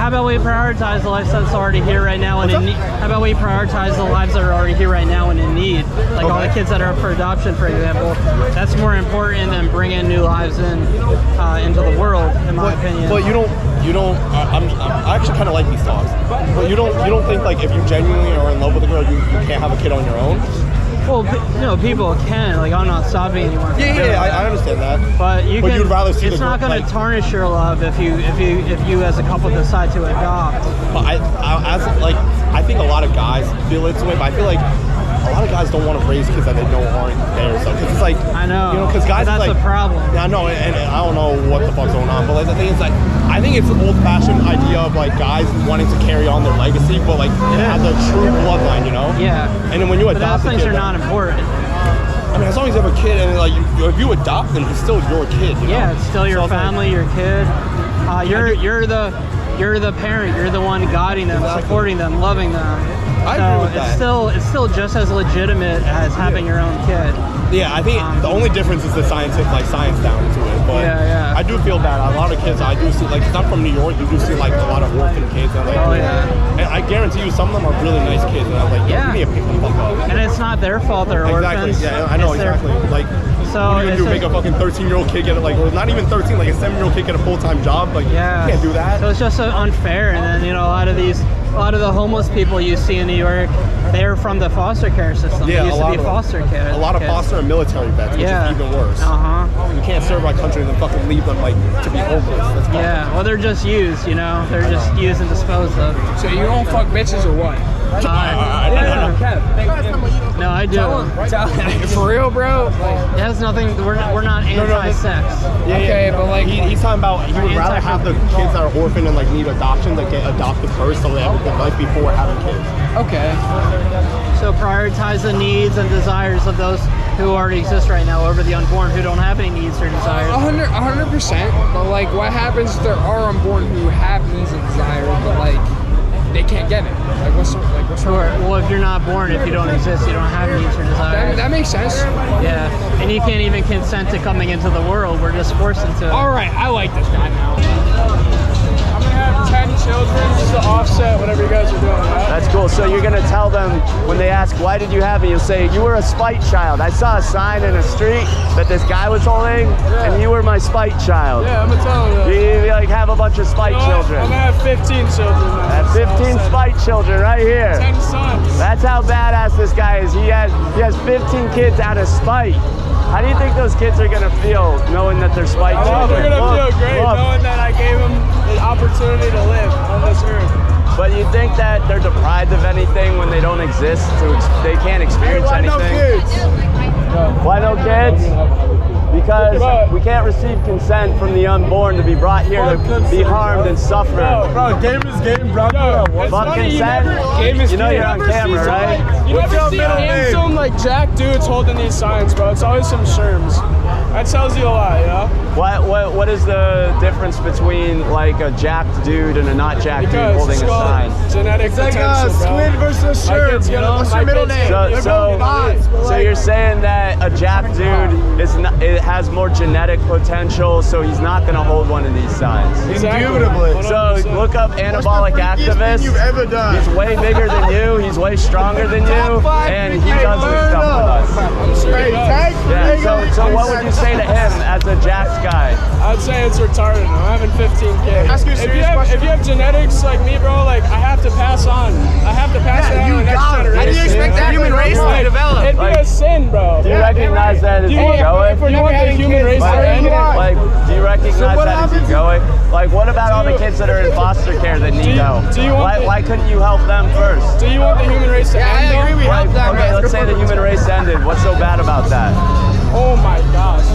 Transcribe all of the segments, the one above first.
how about we prioritize the lives that's already here right now and in need? How about we prioritize the lives that are already here right now and in need? Like all the kids that are up for adoption, for example. That's more important than bringing new lives into the world, in my opinion. But you don't. I actually kind of like these talks. But you don't think like if you genuinely are in love with a girl, you can't have a kid on your own? Well, people can. Like, I'm not stopping anyone. Yeah, I understand that. But you'd rather see it's not going to tarnish your love if you as a couple decide to adopt. But I think a lot of guys feel this way, but I feel like a lot of guys don't want to raise kids that they know aren't theirs. Because it's like, I know, because guys, that's like, a problem. Yeah, I know, and I don't know what the fuck's going on, but like the thing is, like, I think it's an old-fashioned idea of like guys wanting to carry on their legacy, but like as a true bloodline, you know? Yeah. And then when you adopt, those things are not important. I mean, as long as you have a kid, and like if you adopt them, it's still your kid. You know? Yeah, it's still your family, your kid. You're the parent. You're the one guiding them, supporting them, loving them. I agree with that. It's still just as legitimate as having your own kid. Yeah, I think the only difference is the science down to it. But yeah. I do feel bad. A lot of kids I do see, like, 'cause I'm from New York, you do see like a lot of orphan kids. And, like, and I guarantee you, some of them are really nice kids. And I'm like, give me a pick the fuck up. And it's not their fault they're orphans. Exactly. Yeah, I know exactly. Like, so what are you gonna do? Make a fucking 13-year-old kid get or not even 13, like a 7-year-old kid get a full-time job? Like, you can't do that. So it's just so unfair. And then a lot of the homeless people you see in New York, they're from the foster care system. Yeah, they used to be foster kids. A lot of foster and military vets, which is even worse. You can't serve our country and then fucking leave them like to be homeless. Well, they're just used, They're just used and disposed of. So you don't fuck bitches or what? No, I do. For real, bro? It has nothing. We're not anti-sex. Okay, but like he's talking about he would rather have the kids that are orphaned and like need adoption that get adopted first, so they have a good life before having kids. Okay. So prioritize the needs and desires of those who already exist right now over the unborn who don't have any needs or desires. 100%. But like, what happens if there are unborn who have needs and desires, but like they can't get it? Like, what's well, if you're not born, if you don't exist, you don't have needs or desires. That makes sense. Yeah, and you can't even consent to coming into the world. We're just forced into it. All right, I like this guy now. I'm gonna have 10 children just to offset whatever you guys are doing. Right? That's cool. So you're gonna tell them when they ask, "Why did you have me?" You'll say, "You were a spite child. I saw a sign in the street that this guy was holding, and you were my spite child." Yeah, I'm gonna tell them. You like have a bunch of spite children. I'm gonna have 15 children. I have 15 spite children right here. 10 sons. That's how badass this guy is. He has 15 kids out of spite. How do you think those kids are gonna feel knowing that they're spite children? They're gonna feel great knowing that I gave them the opportunity to live on this earth. But you think that they're deprived of anything when they don't exist, so they can't experience anything? Why no kids? Because we can't receive consent from the unborn to be brought here to be harmed and suffer. Bro, game is game, bro. Fuck consent? You know you're on camera, right? You never see handsome, like, jack dudes holding these signs, bro. It's always some sherms. That tells you a lot, you know? What is the difference between, like, a jacked dude and a not jacked dude holding a sign? Genetic potential, squid versus sherm, you know? What's your middle name? So you're saying that a jacked dude it has more genetic potential, so he's not going to hold one of these signs. Indubitably. So look up anabolic activist. You've ever done. He's way bigger than you. He's way stronger than you, and he does this stuff with us. Yeah. So what would you say to him as a jacked guy? I'd say it's retarded. I'm having 15 kids. Ask you a serious question. If you have genetics like me, bro, like I have to pass on. I have to pass it on to the next generation. How do you expect the human race to develop? It'd be a sin, bro. Do you recognize that as egoic? If you want the human race to end, like, do you recognize that as egoic? Like, what about all the kids that are in foster care that need help? Why couldn't you help them first? Do you want the human race to end? I agree. We help them. Okay, let's say the human race ended. What's so bad about that? Oh my gosh,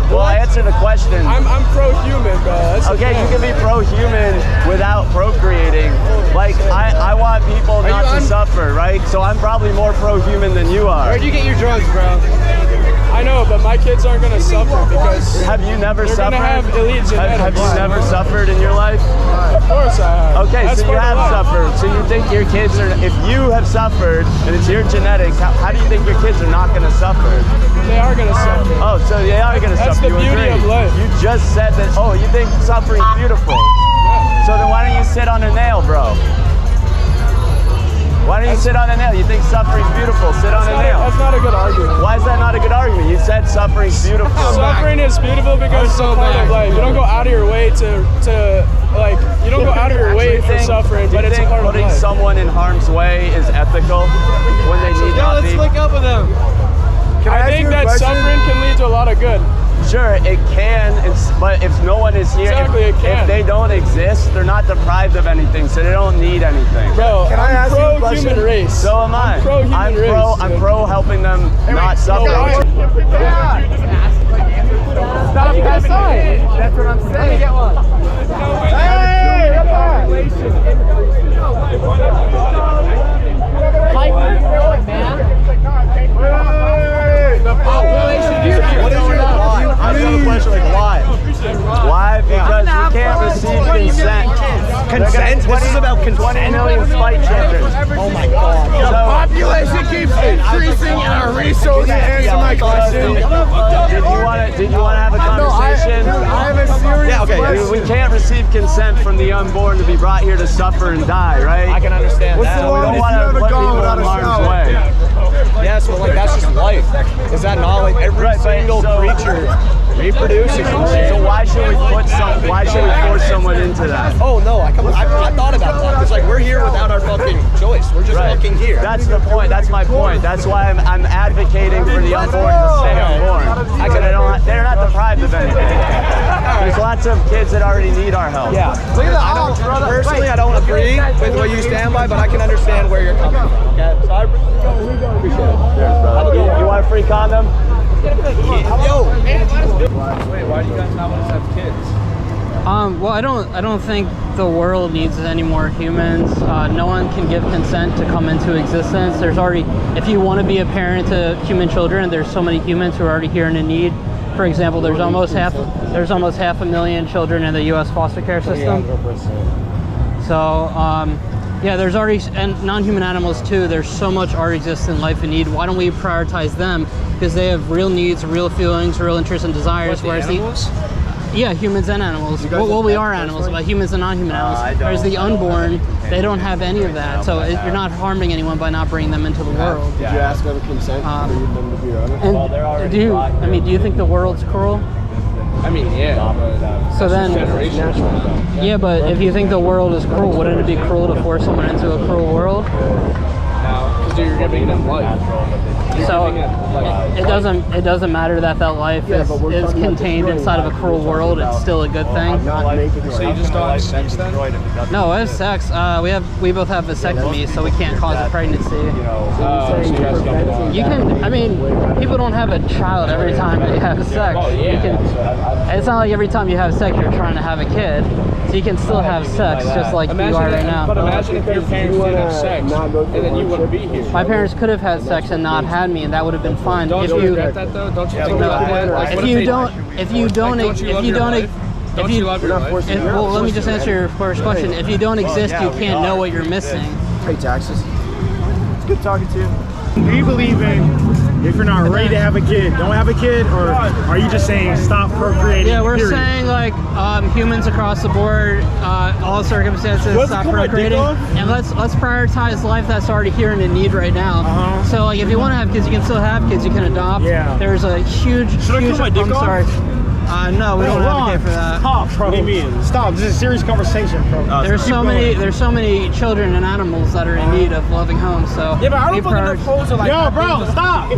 bro. Well, answer the question. I'm pro-human, bro. That's okay, you can be pro-human without procreating. Like, I want people not to suffer, right? So I'm probably more pro-human than you are. Where'd you get your drugs, bro? I know, but my kids aren't gonna suffer because have you never they're suffered? Gonna have elite genetics. Have you never suffered in your life? Of course I have. Okay, so you have suffered. So you think your kids are? If you have suffered and it's your genetics, how do you think your kids are not gonna suffer? They are gonna suffer. Oh, so they are gonna suffer. That's the beauty of life. You just said that. Oh, you think suffering's beautiful? So then why don't you sit on a nail, bro? Why don't you sit on a nail? You think suffering's beautiful? Sit on a nail. That's not a good argument. Why is that not a good argument? You said suffering's beautiful. Suffering is beautiful because it's a part of life. You don't go out of your way to like, you don't go out of your way for suffering, but it's a part of life. Putting someone in harm's way is ethical when they need not be? Let's link up with them. I think that suffering can lead to a lot of good. Sure, it can, but if no one is here, if they don't exist, they're not deprived of anything, so they don't need anything. Bro, I'm pro-human race. So am I. I'm pro helping them not suffer. Stop that sign. That's what I'm saying. Let me get one. I have a question, like why? Why? Because we can't receive consent. Consent? This is about consent. 20 million spite children. Oh my god. So, Population keeps increasing and our resources. Answer my question. Did you want to have a conversation? I have a serious question. We can't receive consent from the unborn to be brought here to suffer and die, right? I can understand What's that. the We don't want to put people in harm's way. Yes, but like that's just life. Is that not like every single creature reproduces? So why should we force someone into that? Oh no, I thought about that. It's like we're here without our fucking choice. We're just fucking here. That's the point. That's my point. That's why I'm advocating for the unborn to stay unborn. They're not deprived of anything. There's lots of kids that already need our help. Yeah. Look at that. Personally, I don't agree with what you stand by, but I can understand where you're coming from. Okay. So I appreciate it. Cheers, brother. You want a free condom? Yo. Wait, why do you guys not want us to have kids? Well, I don't think the world needs any more humans. No one can give consent to come into existence. There's already, if you want to be a parent to human children, there's so many humans who are already here and in need. For example, there's almost half a million children in the U.S. foster care system. So, yeah, there's already, and non-human animals too. There's so much already exists in life in need. Why don't we prioritize them? Because they have real needs, real feelings, real interests and desires. Whereas yeah, humans and animals. Well, we are animals, but humans and non-human animals. Whereas the unborn, they don't have any of that. So you're not harming anyone by not bringing them into the world. Did you ask them consent for them to be honest? And do you think the world's cruel? I mean, yeah. So then, yeah, but if you think the world is cruel, wouldn't it be cruel to force someone into a cruel world? No, because you're giving them life. So it doesn't matter that life is contained inside of a cruel world. It's still a good thing. So you just don't have sex then? No, we have sex. We both have vasectomy, so we can't cause a pregnancy. So you guys don't. You can. I mean, people don't have a child every time they have sex. You can. It's not like every time you have sex you're trying to have a kid. So you can still have sex just like you are right now. But imagine if your parents didn't have sex and then you wouldn't be here. My parents could have had sex and not had me, and that would have been fine. Don't you regret that though? Don't you think about that? Like, If you don't well, let me just answer your first question. If you don't exist, you can't know what you're missing. Hey, taxes. It's good talking to you. Do you believe in if you're not ready to have a kid, don't have a kid, or are you just saying stop procreating? Yeah, we're period? saying like humans across the board, all circumstances, stop procreating, and let's prioritize life that's already here and in need right now. So like if you want to have kids, you can still have kids. You can adopt. Yeah. There's a huge. I'm sorry. No, we don't advocate for that. Stop, bro. What do you mean? Stop. This is a serious conversation, bro. There's so many children and animals that are in need of loving homes. So yeah, but I don't fucking oppose it like yo, bro, stop.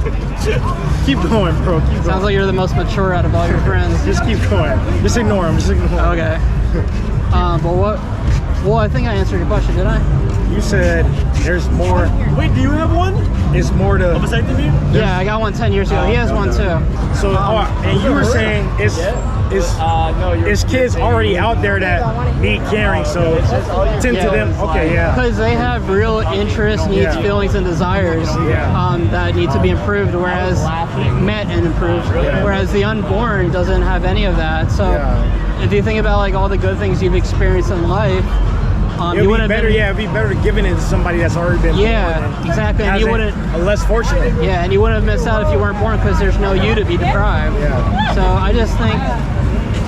Keep going, bro. Keep going. Sounds like you're the most mature out of all your friends. Just keep going. Just ignore him. Just ignore him. Okay. But what? Well, I think I answered your question, did I? You said there's more. Wait, do you have one? It's more to. A vasectomy? Yeah, I got one 10 years ago. He has one too. So, and you were saying it's kids already out there that need caring, so tend to them. Okay, yeah. Because they have real interests, needs, feelings, and desires that need to be improved, whereas met and improved. Whereas the unborn doesn't have any of that. So, if you think about like all the good things you've experienced in life. It'd be better, it'd be better giving it to somebody that's already been born. Yeah, exactly. And you wouldn't less fortunate. Yeah, and you wouldn't have missed out if you weren't born because there's no you to be deprived. Yeah. So I just think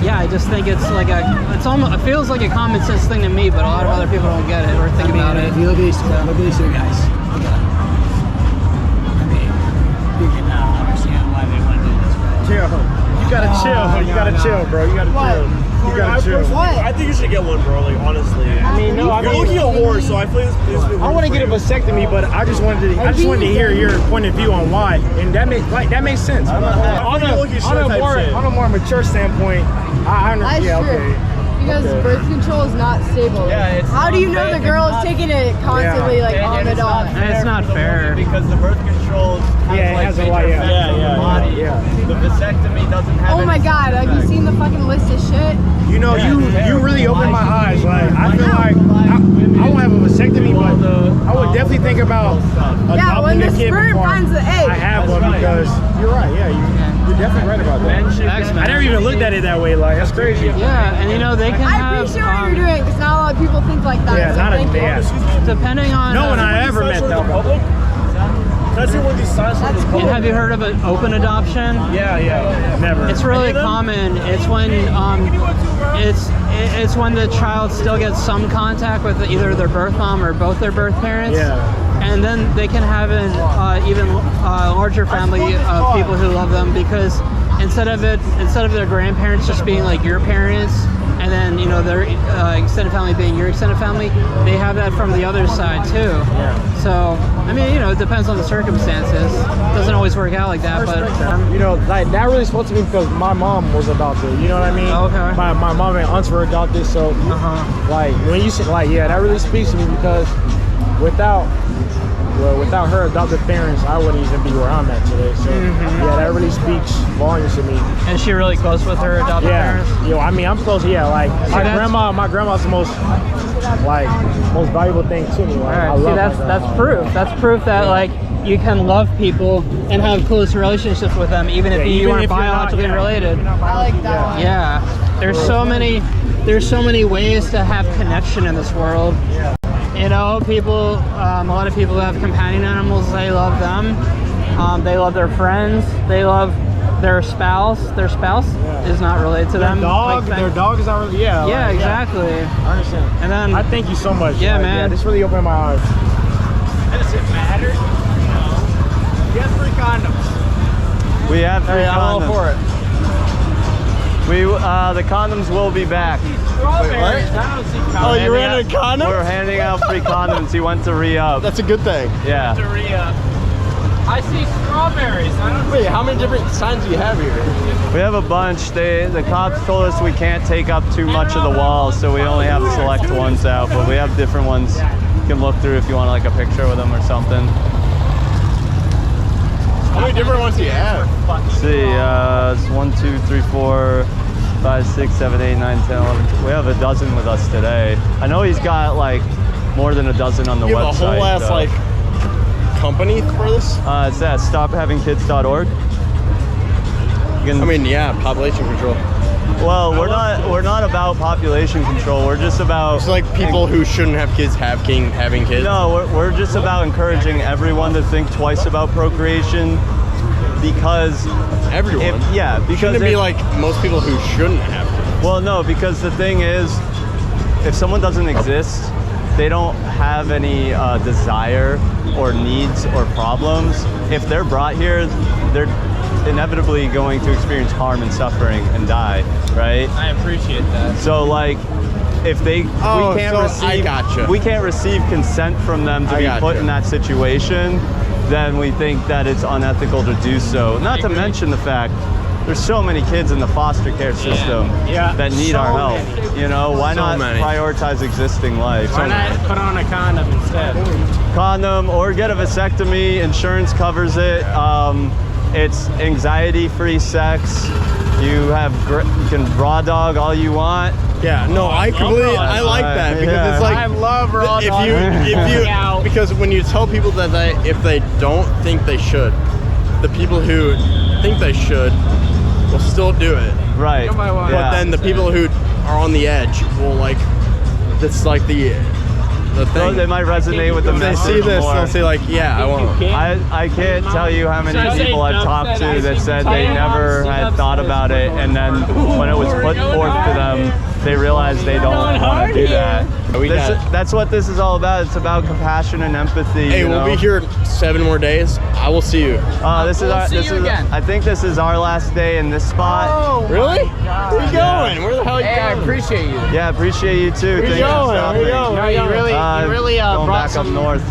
yeah, I just think it's like it's almost, it feels like a common sense thing to me, but a lot of other people don't get it or think about it. If you look at these two guys, I mean, you can understand why they want to do this, right? Chill. You gotta chill. You gotta chill, bro. You gotta chill. You gotta chill. I think you should get one, bro. Like honestly. I mean, no, I You're mean, looking at horse, so I feel this. I want to get a vasectomy, but I just wanted to hear your point of view on why, and that makes sense. On a more mature standpoint, I That's yeah, true. okay. Because birth control is not stable. Yeah, How do you know the girl is taking it constantly, like on the dog? And it's not fair. Because the birth control Has a lot, yeah. The vasectomy doesn't have Oh my god, have you seen the fucking list of shit? You know, you really opened my eyes. Like, I feel like I won't have a vasectomy, but I would definitely think about Yeah, when adopting the a kid sperm before finds the egg. I have one because you're right. Yeah, you're definitely right about that. Thanks, man. I never even looked at it that way. Like, that's crazy. Yeah, and you know they can I have. appreciate what you're doing because not a lot of people think like that. Yeah, so not a thank you. man. Depending on. No one I ever met though. Can I see one of these signs from the public? Have you heard of an open adoption? Yeah. Never. It's really common. It's when it's when the child still gets some contact with either their birth mom or both their birth parents. Yeah. And then they can have an even larger family of people who love them because instead of their grandparents just being like your parents and then you know their extended family being your extended family, they have that from the other side too. Yeah. So I mean, you know, it depends on the circumstances. It doesn't always work out like that, but you know, like that really spoke to me because my mom was adopted. You know what I mean? Okay. My mom and aunts were adopted, so like when you say like that really speaks to me because without her adopted parents, I wouldn't even be where I'm at today. So yeah, that really speaks volumes to me. And she really close with her adopted parents? Yo, I mean, I'm close. Yeah, like my grandma's the most valuable thing to me. Like, I love that's proof. That's proof that like you can love people and have close relationships with them, even if you aren't biologically related. I like that one. Yeah, there's so many ways to have connection in this world. You know, people, a lot of people who have companion animals, they love them. They love their friends. They love their spouse. Their spouse is not related to them. Their dog is not really, Yeah, exactly. I understand. And then I thank you so much. Yeah, like, man. Yeah, this really opened my eyes. Does it matter? No. You have 3 condoms. We have 3 condoms. I'm all for it. The condoms will be back. Strawberries. I don't see condoms. Oh, you ran a condom? We're handing out free condoms. He went to re-up. That's a good thing. Yeah. I see strawberries. I don't Wait, how many different signs do you have here? We have a bunch. The cops told us we can't take up too much of the wall, so we only have select ones out, but we have different ones you can look through if you want like a picture with them or something. How many different ones do you have? Let's see, it's 1, 2, 3, 4, 5, 6, 7, 8, 9, 10, 11. We have a dozen with us today. I know he's got like more than a dozen on the You website. have a whole ass though. like company for this? It's at stophavingkids.org. I mean, yeah, population control. Well, we're not about population control. We're just about It's like people who shouldn't have kids having kids. No, we're just about encouraging everyone to think twice about procreation because Everyone. because Shouldn't it be like most people who shouldn't have kids? well, no, because the thing is, if someone doesn't exist, they don't have any desire or needs or problems. If they're brought here, they're inevitably going to experience harm and suffering and die, right? I appreciate that. So like, if they we can't receive consent from them to be put in that situation, then we think that it's unethical to do so. Not to mention the fact there's so many kids in the foster care system that need our help. You know, why not prioritize existing life? Why not put on a condom instead? Condom or get a vasectomy. Insurance covers it. It's anxiety-free sex. You can raw dog all you want. Yeah, no, I completely, I like that because it's like I love raw if dog. you because when you tell people that if they don't think they should, the people who think they should will still do it. Right. But then the people who are on the edge will like, that's like the the thing. They might resonate with the If they message see this, more. they'll say like, yeah, I won't. I can't tell you how many people I've talked to that said they never had thought about it, and then when it was put forth to them, they realized they don't want to do that. That's what this is all about. It's about compassion and empathy. Hey, you we'll know? be here 7 more days. I will see you. I think this is our last day in this spot. Oh, really? Where you going? Where the hell are you Hey, I going? appreciate you. Yeah, appreciate you too. Thanks for stopping. No, you really Going brought back up some north.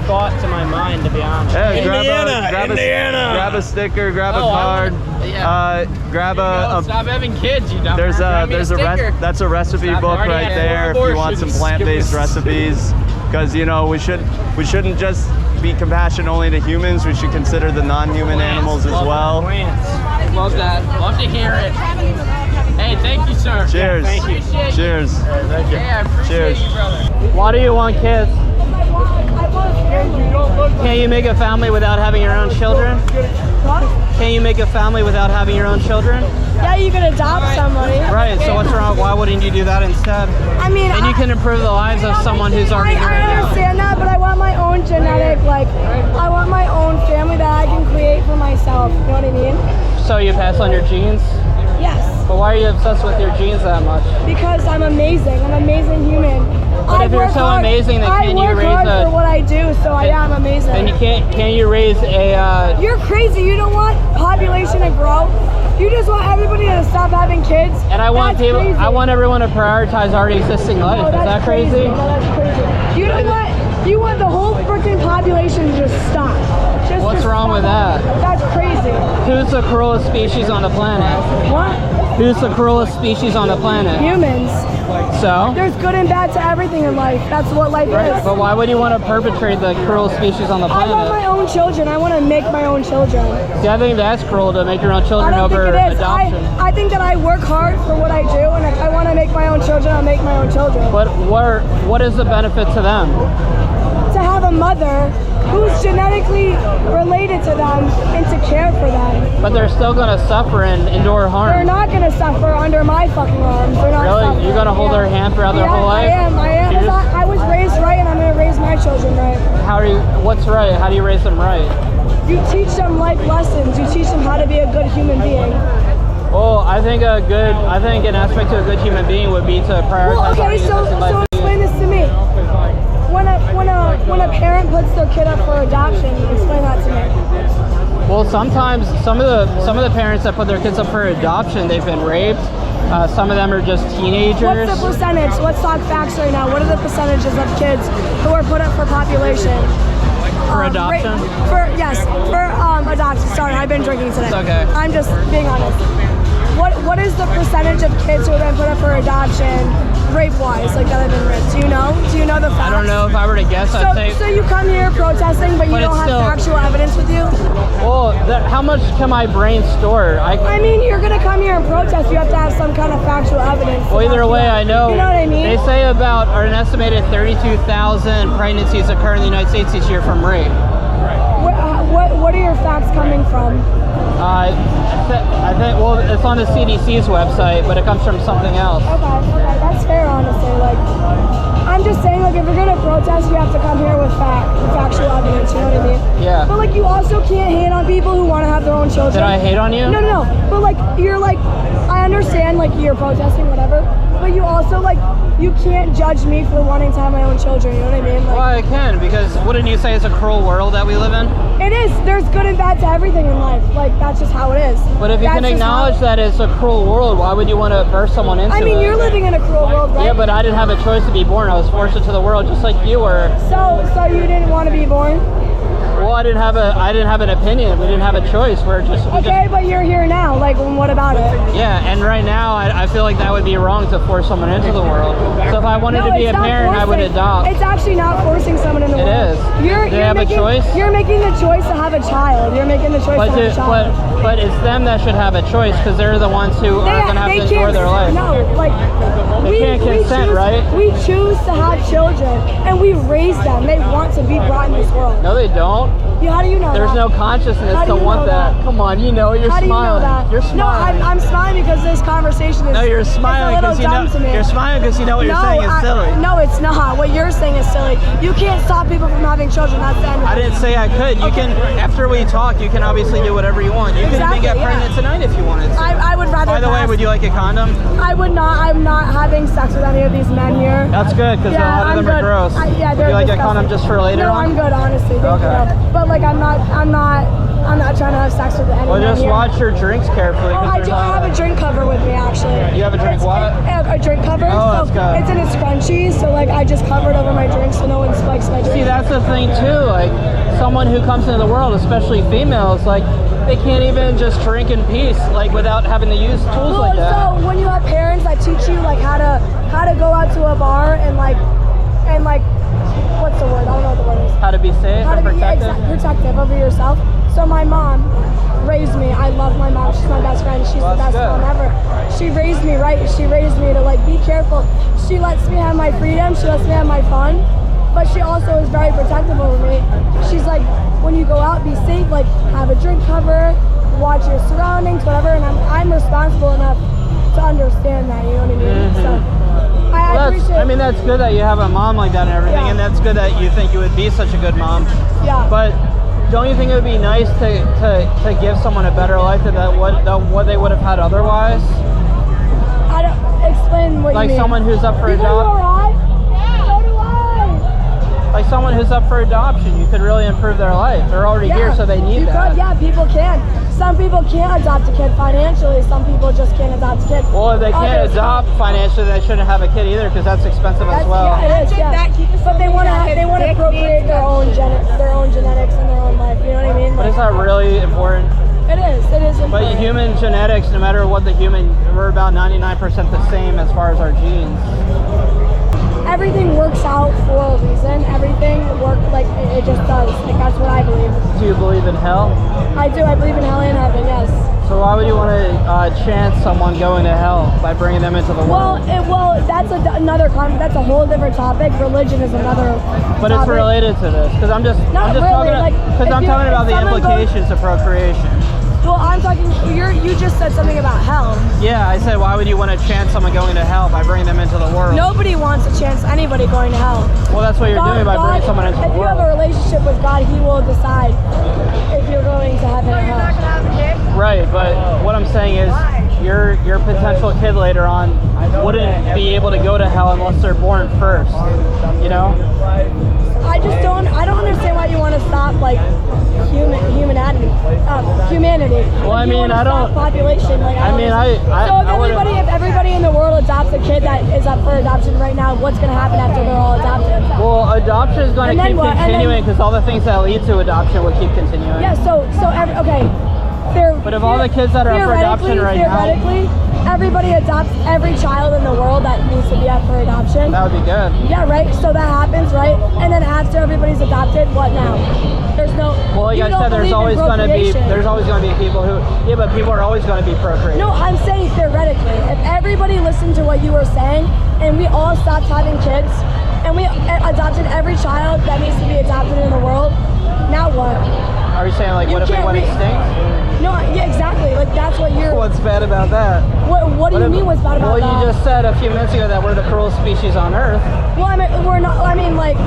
thought to my mind, to be honest. Yeah, Indiana. grab a sticker, grab a Oh, I card, grab a Stop having kids, you dumb. there's that's a recipe book already right had there if four you want some abortions. plant-based recipes, because you know we shouldn't just be compassionate only to humans. We should consider the non-human animals as well. Love that. Love to hear it. Hey, thank you, sir. Cheers. Yeah, thank you. Cheers. Thank you. Yeah, I appreciate Cheers. you, brother. Why do you want kids? Can't you make a family without having your own children? Can't you make a family without having your own children? Yeah, you can adopt somebody. Right, so what's wrong? Why wouldn't you do that instead? I mean, And you can improve the lives of someone who's already here right I now. understand that, but I want my own genetic, I want my own family that I can create for myself. You know what I mean? So you pass on your genes? Yes. But why are you obsessed with your genes that much? Because I'm amazing. I'm an amazing human. But if you're work so hard. amazing, then can you I work raise hard a- for what I do, so I am amazing. And you can't you raise a You're crazy. You don't want population to grow. You just want everybody to stop having kids. and I want That's people crazy. I want everyone to prioritize already existing life. Oh, Is that's that crazy? No, that's crazy. You want the whole freaking population to just stop. Just What's to wrong stop. with that? That's crazy. Who's the cruelest species on the planet? What? Who's the cruelest species on the planet? Humans. So? There's good and bad to everything in life. That's what life is. But why would you want to perpetrate the cruel species on the I want my planet? own children. I want to make my own children. See, I think that's cruel to make your own I children don't over think it is. adoption. I think that I work hard for what I do, and if I want to make my own children, I'll make my own children. But what is the benefit to them? To have a mother who's genetically related to them and to care for them. But they're still going to suffer and endure They're harm. not going to suffer under my fucking arms. They're not Really? suffering. You're going to hold their hand throughout their whole life? I am. You're just- I was raised right, and I'm going to raise my children right. What's right? How do you raise them right? You teach them life lessons. You teach them how to be a good human being. Well, I think an aspect of a good human being would be to prioritize Well, okay, already so existing life. explain this to me. When a parent puts their kid up for adoption, explain that to me. Well, sometimes some of the parents that put their kids up for adoption, they've been raped. Some of them are just teenagers. What's the percentage? Let's talk facts right now. What are the percentages of kids who are put up for population? For adoption? For adoption. Sorry, I've been drinking today. It's okay. I'm just being honest. What is the percentage of kids who have been put up for adoption, rape-wise, like that have been raped? Do you know? Do you know the facts? I don't know. If I were to guess, I'd say. So you come here protesting, but you But don't it's have still- factual evidence with you? Well, how much can my brain store? I mean, you're gonna come here and protest. You have to have some kind of factual evidence. Well, either way, I know. You know what I mean? They say about an estimated 32,000 pregnancies occur in the United States each year from rape. What are your facts coming from? I think. Well, it's on the CDC's website, but it comes from something else. Okay, that's fair, honestly. Like, I'm just saying, like, if you're gonna protest, you have to come here with factual evidence. You know what I mean? Yeah. But like, you also can't hate on people who want to have their own children. Did I hate on you? No. But like, you're like, I understand, like, you're protesting, whatever. But you also like, you can't judge me for wanting to have my own children. You know what I mean? Like, Well, I can, because wouldn't you say it's a cruel world that we live in? it is. There's good and bad to everything in life. Like, that's just how it is. But if you can That's just how- acknowledge that it's a cruel world, why would you want to burst someone into it? I mean, you're living in a cruel world, right? Yeah, but I didn't have a choice to be born. I was forced into the world just like you were. So you didn't want to be born? Well, I didn't have an opinion. We didn't have a choice. We Okay, but you're here now. Like, what about it? Yeah, and right now I feel like that would be wrong to force someone into the world. So if I wanted to be a it's not parent, I would forcing. adopt. It's actually not forcing someone in the It world. is. You're They have a making, choice? You're making the choice to have a child. You're making the choice to have a child. But it's them that should have a choice, because they're the ones who are going to have to endure their life. No, like They can't consent, choose, right? We choose to have children, and we raise them. They want to be brought in this world. No, they don't. How do you know There's that? no consciousness How do to you want know that. that? Come on, you know, you're How do you smiling. know that? You're smiling. No, I'm smiling because this conversation is. No, you're smiling because because you know. You're smiling because you know what you're saying is silly. No, it's not. What you're saying is silly. You can't stop people from having children. That's the end of it. I didn't say I could. You can, after we talk, you can obviously do whatever you want. You can even get pregnant tonight if you wanted to. I would rather. By the way, would you like a condom? I would not. I'm not having sex with any of these men here. That's good because a lot of them are gross. Yeah, would you like a condom just for later no, on? I'm good, honestly. Thank you. But like, I'm not trying to have sex with anyone. Well, just here. watch your drinks carefully. Oh, I do. I have a drink cover with me, actually. You have a drink what? A drink cover. Oh, so that's good. it's in a scrunchie, so like I just covered over my drink so no one spikes my drink. See, that's the thing too. Like, someone who comes into the world, especially females, like they can't even just drink in peace, like without having to use tools like that. So when you have parents that teach you like how to go out to a bar and like what's the word? I don't know what the word is. How to be safe and protective. Protective over yourself. So my mom raised me. I love my mom. She's my best friend. She's the best mom ever. She raised me right. She raised me to like be careful. She lets me have my freedom. She lets me have my fun. But she also is very protective over me. She's like, when you go out, be safe. Like, have a drink cover, watch your surroundings, whatever. And I'm responsible enough to understand that. You know what I mean? Mm-hmm. So I appreciate. I mean, that's good that you have a mom like that and everything, and that's good that you think you would be such a good mom. Yeah. But don't you think it would be nice to give someone a better life than what they would have had otherwise? I don't explain what like you mean. Someone who's up for adoption. So do I. Like someone who's up for adoption, you could really improve their life. They're already here, so they need that. Yeah, people can. Some people can't adopt a kid financially. Some people just can't adopt a kid. Well, if they can't adopt financially, they shouldn't have a kid either because that's expensive as well. Yeah, it is. Yeah. But they want to procreate their own genetics and their own life. You know what I mean? But is that really important? It is. It is important. But human genetics, no matter what we're about 99% the same as far as our genes. Everything works out for a reason. Everything works like it just does. Like that's what I believe. Do you believe in hell? I do. I believe in hell and heaven. Yes. So why would you want to chance someone going to hell by bringing them into the world? Well, that's that's a whole different topic. Religion is another. But it's related to this because I'm just talking about the implications of procreation. Well, I'm talking. You just said something about hell. Yeah, I said why would you want to chance someone going to hell by bringing them into the world? Nobody wants to chance anybody going to hell. Well, that's what you're doing by bringing someone into the world. If you have a relationship with God, He will decide if you're going to heaven or hell. Right, but what I'm saying is your potential kid later on wouldn't be able to go to hell unless they're born first. You know? I don't understand why you want to stop like humanity. Well, I mean, I don't. Population. Like, if everybody in the world adopts a kid that is up for adoption right now, what's going to happen after they're all adopted? Well, adoption is going to keep continuing because all the things that lead to adoption will keep continuing. Yeah. But if all the kids that are up for adoption right now, theoretically, everybody adopts every child in the world that needs to be up for adoption. That would be good. Yeah, right. So that happens, right? And then after everybody's adopted, what now? There's no. Well, like I said, there's always going to be people who. Yeah, but people are always going to be procreating. No, I'm saying theoretically, if everybody listened to what you were saying, and we all stopped having kids, and we adopted every child that needs to be adopted in the world, now what? Are you saying like what if they went extinct? No, yeah, exactly. Like that's what you're. What's bad about that? What do you mean? What's bad about that? Well, you just said a few minutes ago that we're the cruelest species on Earth. Well, I mean, we're not. I mean, like,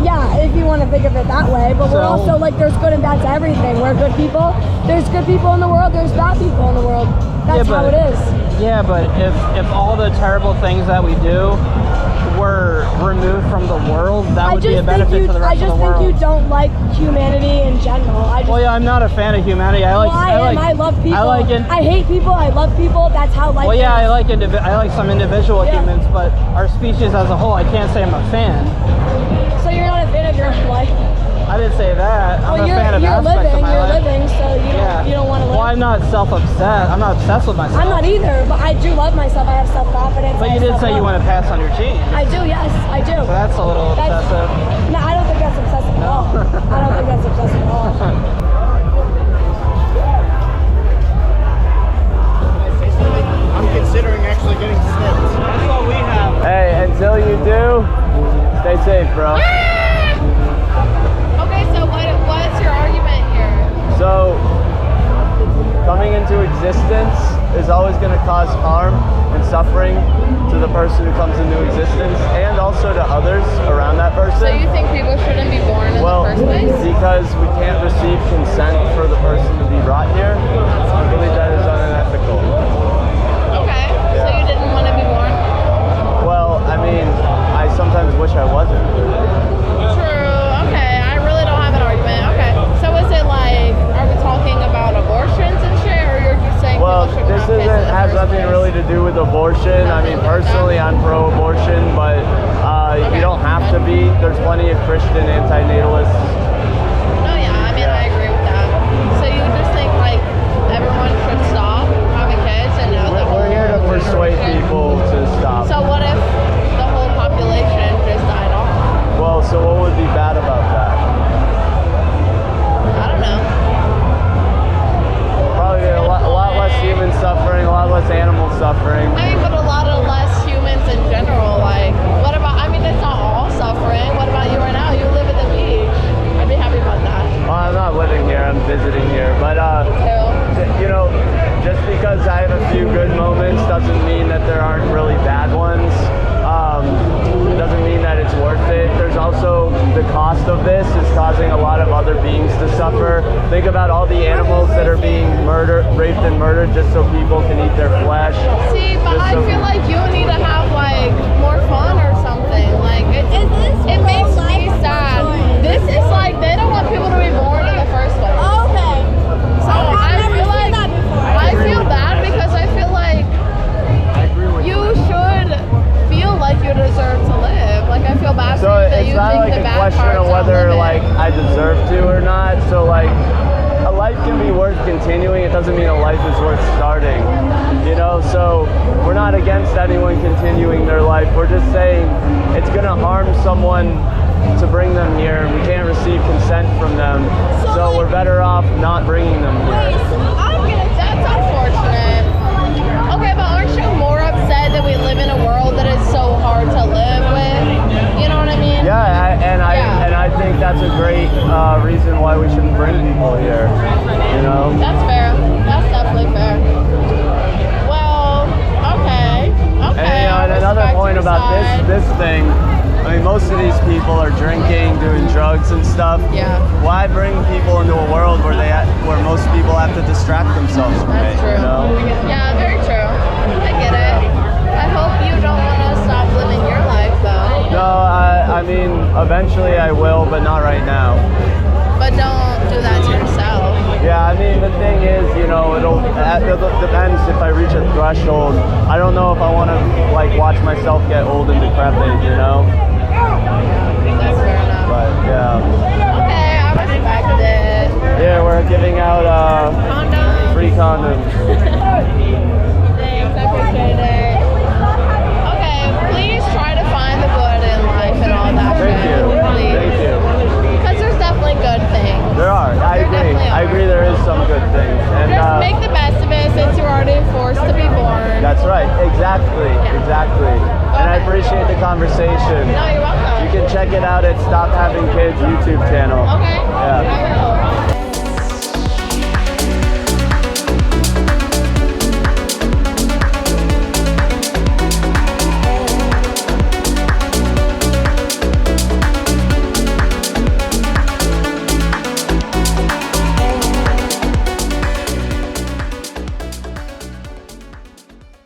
yeah, if you want to think of it that way. But we're also like, there's good and bad to everything. We're good people. There's good people in the world. There's bad people in the world. That's how it is. Yeah, but if all the terrible things that we do were removed from the world, that would be a benefit to the rest of the world. I just think you don't like humanity in general. Well, yeah, I'm not a fan of humanity. I love people. I hate people. I love people. That's how life is. Well, yeah, I like some individual humans, but our species as a whole, I can't say I'm a fan. So you're not a fan of your own life? I didn't say that. I'm a fan of aspects of my life. You're living, so you don't want to live. Well, I'm not self-obsessed. I'm not obsessed with myself. I'm not either, but I do love myself. I have self-confidence. But you did say you want to pass on your genes. I do, yes, I do. So that's a little obsessive. No, I don't think that's obsessive at all. I don't think that's obsessive at all. I'm considering actually getting snipped. That's what we have. Hey, until you do, stay safe, bro. Okay, so what So, coming into existence is always going to cause harm and suffering to the person who comes into existence and also to others around that person. So you think people shouldn't be born in the first place? Because we can't receive consent for the person to be brought here. I believe that is unethical. Okay, so you didn't want to be born? Well, I mean, I sometimes wish I wasn't. True, okay, I really don't have an argument. Okay, so is it like, are we talking about abortions and shit, or you're just saying Well, people shouldn't this have kids in the has first nothing place? really to do with abortion. I mean, personally, I'm pro-abortion, but you don't have to be. There's plenty of Christian anti-natalists. No, yeah, I mean, I agree with that. So you just think like everyone should stop having kids and now the We're here to whole persuade people to stop. So what if the whole population just died off? Well, so what would be bad about that? I don't know. Probably a lot less human suffering, a lot less animal suffering. I mean, but a lot of less humans in general. Like, what about, I mean, it's not all suffering. What about you right now? You live at the beach. I'd be happy about that. Well, I'm not living here, I'm visiting here. But, you know, just because I have a few good moments doesn't mean that there aren't really bad ones. Doesn't mean that it's worth it. There's also the cost of this is causing a lot of other beings to suffer. Think about all the animals that are being raped and murdered just so people can eat their flesh. See, but I feel like you need to have like more fun or something. Like it makes me sad. This is like they don't want people to be born in the first place. Okay. So I feel bad because I feel like you should feel like you deserve to live. Like I feel bad So for you that it's you not think like the a bad question parts of whether outlive it. like I deserve to or not. So like a life can be worth continuing. It doesn't mean a life is worth starting. You know, so we're not against anyone continuing their life. We're just saying it's gonna harm someone to bring them here. We can't receive consent from them. So we're better off not bringing them here. That's unfortunate. Okay, but aren't you more upset that we live in a world that is so hard to live with? You know what I mean? Yeah, and I think that's a great reason why we shouldn't bring people here. You know? That's fair. That's definitely fair. Well, okay. And another point about this thing, I mean, most of these people are drinking, doing drugs and stuff. Yeah. Why bring people into a world where where most people have to distract themselves from That's it? true. You know? Yeah, very true. I get it. I hope you don't want to stop living your life, though. No, I mean, eventually I will, but not right now. But don't do that to yourself. Yeah, I mean, the thing is, you know, it depends if I reach a threshold. I don't know if I want to, like, watch myself get old and decrepit, you know? That's fair enough. But, yeah. Okay, I respect it. Yeah, we're giving out Condoms. free condoms. Thanks, I appreciate it. Okay, please try to find the good in life and all that. Thank you. Please. Thank you. Because there's definitely good things. There are. I agree. I agree there is some good things. And Just make the best of it since you're already forced to be born. that's right. Exactly. Exactly. And I appreciate the conversation. No, you're welcome. You can check it out at Stop Having Kids YouTube channel. Okay. Yeah. I will.